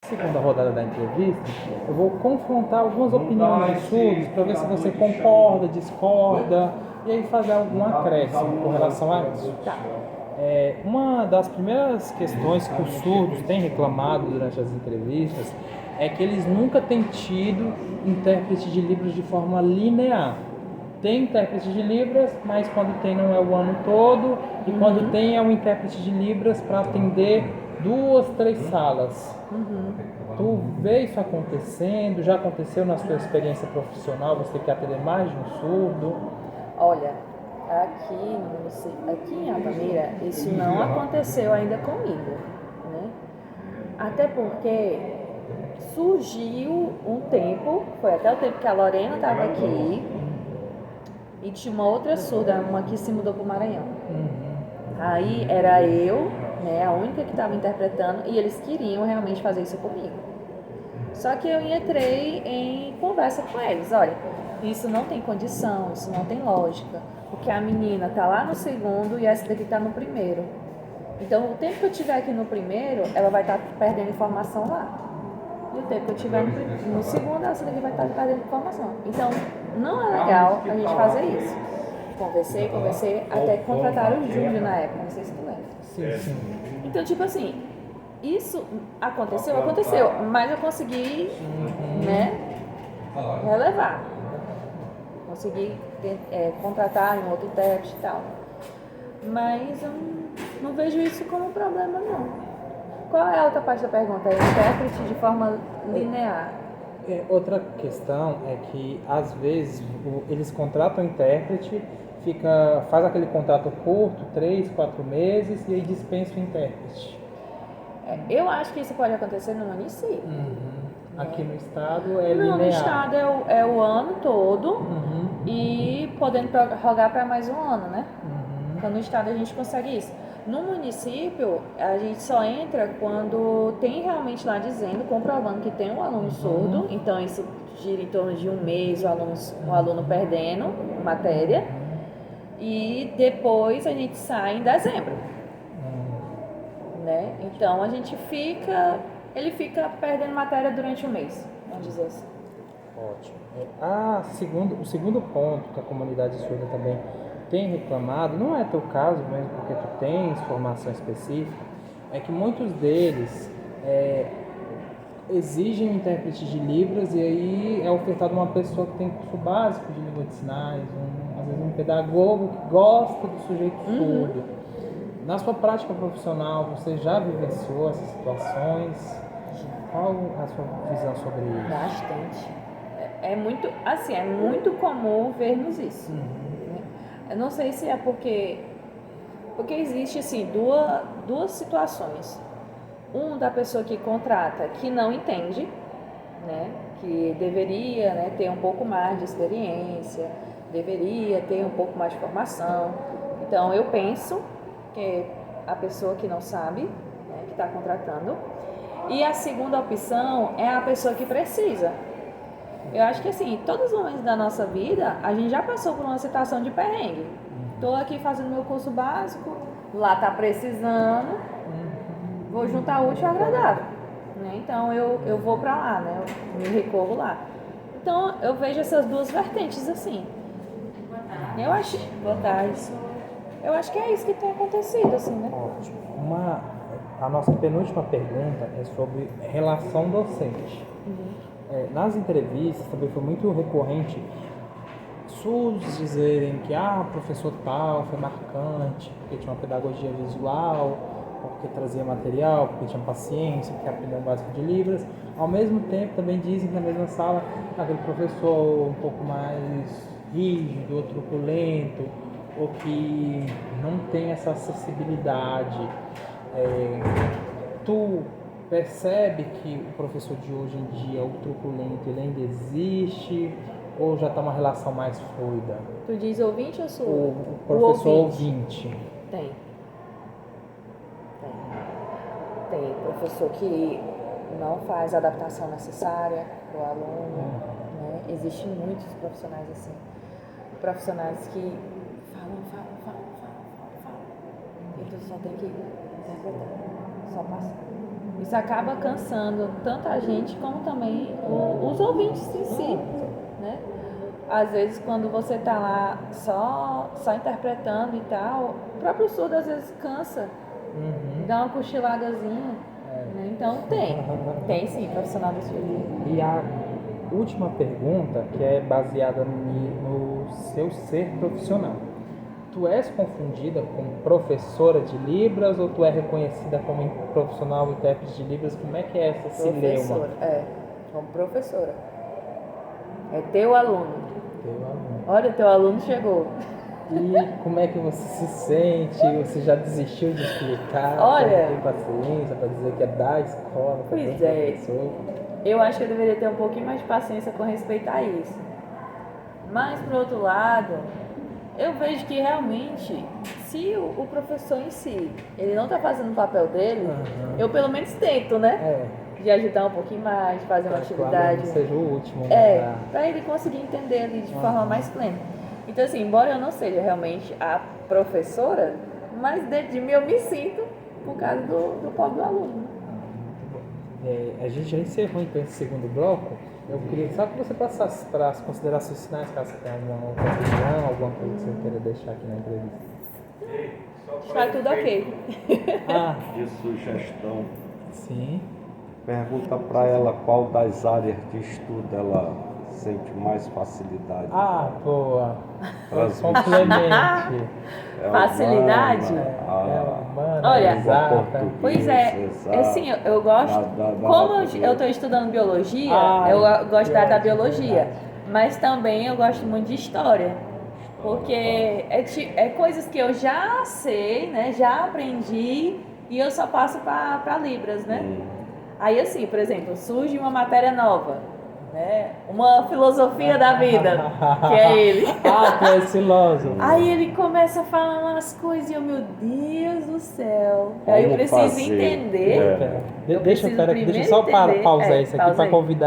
Segunda rodada da entrevista, eu vou confrontar algumas opiniões de surdos para ver se você concorda, discorda e aí fazer algum acréscimo com relação a isso. Uma das primeiras questões que os surdos têm reclamado durante as entrevistas é que eles nunca têm tido intérprete de Libras de forma linear. Tem intérprete de Libras, mas quando tem não é o ano todo, e quando tem é um intérprete de Libras para atender 2, 3 salas. Tu vê isso acontecendo? Já aconteceu na sua experiência profissional? Você quer atender mais de um surdo? Olha, aqui em Altamira, isso não aconteceu ainda comigo, né? Até porque surgiu um tempo, foi até o tempo que a Lorena estava aqui, e tinha uma outra surda, uma que se mudou para o Maranhão. Aí era eu, né, a única que estava interpretando, e eles queriam realmente fazer isso comigo. Só que eu entrei em conversa com eles, olha, isso não tem condição, isso não tem lógica, porque a menina tá lá no segundo e essa daqui tá no primeiro. Então o tempo que eu estiver aqui no primeiro, ela vai estar perdendo informação lá. E o tempo que eu estiver no segundo, essa daqui vai estar perdendo informação. Então não é legal a gente fazer isso. Conversei, até contratar o Júlio na época, não sei se tu lembra. Sim. Então, tipo assim, isso aconteceu, mas eu consegui, né, relevar. Consegui contratar um outro intérprete e tal. Mas eu não vejo isso como problema, não. Qual é a outra parte da pergunta? É intérprete de forma linear. Outra questão é que, às vezes, eles contratam o intérprete, faz aquele contrato curto, 3, 4 meses, e aí dispensa o intérprete. Eu acho que isso pode acontecer no município. Aqui no estado é Não, linear. no estado é o ano todo e podendo prorrogar para mais um ano, né? Então no estado a gente consegue isso. No município, a gente só entra quando tem realmente lá dizendo, comprovando que tem um aluno surdo, então isso gira em torno de um mês o aluno perdendo matéria, e depois a gente sai em dezembro. Né? Então ele fica perdendo matéria durante um mês, vamos dizer assim. Ótimo. O segundo ponto que a comunidade surda também tem reclamado, não é teu caso mesmo, porque tu tens formação específica, é que muitos deles exigem um intérprete de Libras e aí é ofertado uma pessoa que tem curso básico de língua de sinais, às vezes um pedagogo que gosta do sujeito surdo. Na sua prática profissional, você já vivenciou essas situações? Qual a sua visão sobre isso? Bastante. É muito comum vermos isso. Né? Eu não sei se é porque existe assim duas situações. Da pessoa que contrata que não entende, né? Que deveria, né, ter um pouco mais de experiência, deveria ter um pouco mais de formação. Então eu penso que a pessoa que não sabe, né, que está contratando. E a segunda opção é a pessoa que precisa. Eu acho que assim, todos os momentos da nossa vida, a gente já passou por uma situação de perrengue. Estou aqui fazendo meu curso básico, lá tá precisando, vou juntar útil e agradável. Né? Então eu vou para lá, né? Eu me recorro lá. Então eu vejo essas duas vertentes assim. Boa tarde. Eu acho que é isso que tem acontecido, assim, né? Ótimo. A nossa penúltima pergunta é sobre relação docente. Nas entrevistas também foi muito recorrente surdos dizerem que o professor tal foi marcante, porque tinha uma pedagogia visual, porque trazia material, porque tinha paciência, porque aprendeu o básico de Libras. Ao mesmo tempo também dizem que na mesma sala aquele professor um pouco mais rígido, ou truculento, ou que não tem essa acessibilidade. Tu percebe que o professor de hoje em dia, o truculento, ele ainda existe ou já está uma relação mais fluida? Tu diz ouvinte ou surdo? O professor ouvinte. Tem professor que não faz a adaptação necessária para o aluno, né? Existem muitos profissionais assim, profissionais que falam, e tu só tem que interpretar, só passar. Isso acaba cansando tanto a gente como também os ouvintes em si, né? Às vezes quando você está lá só interpretando e tal, o próprio surdo às vezes cansa, dá uma cochiladazinha, né? Então tem sim profissional desse tipo. E a última pergunta, que é baseada no seu ser profissional. Tu és confundida com professora de Libras ou tu é reconhecida como profissional intérprete de Libras? Como é que é essa cileuma? Como professora. É teu aluno. Teu aluno. Olha, teu aluno chegou. E como é que você se sente? Você já desistiu de explicar? Olha, não tem paciência para dizer que é da escola? Pois é. Eu acho que eu deveria ter um pouquinho mais de paciência com respeito a isso. Mas, por outro lado, eu vejo que realmente, se o professor em si, ele não está fazendo o papel dele, eu pelo menos tento, né? De ajudar um pouquinho mais, de fazer uma atividade. Que seja o último, né? Para ele conseguir entender ali de forma mais plena. Então, assim, embora eu não seja realmente a professora, mas dentro de mim eu me sinto por causa do pobre do aluno. A gente já encerrou então esse segundo bloco. Eu queria só que você passasse para as considerações finais, caso você tenha alguma opinião, alguma coisa que você queira deixar aqui na entrevista. Está tudo ok. De sugestão. Sim. Pergunta para ela qual das áreas de estudo ela sente mais facilidade. Boa. Transmitir. Complemente. Facilidade? Humana, Olha, exata. Pois é, assim, eu gosto, como eu estou estudando biologia, eu gosto da biologia, mas também eu gosto muito de história, porque é coisas que eu já sei, né, já aprendi e eu só passo para Libras, né? Aí assim, por exemplo, surge uma matéria nova, né? Uma filosofia da vida, que é ele. Tu é filósofo. Aí ele começa a falar umas coisas e eu, meu Deus do céu. Aí eu preciso entender. Deixa eu só pausar isso aqui para convidar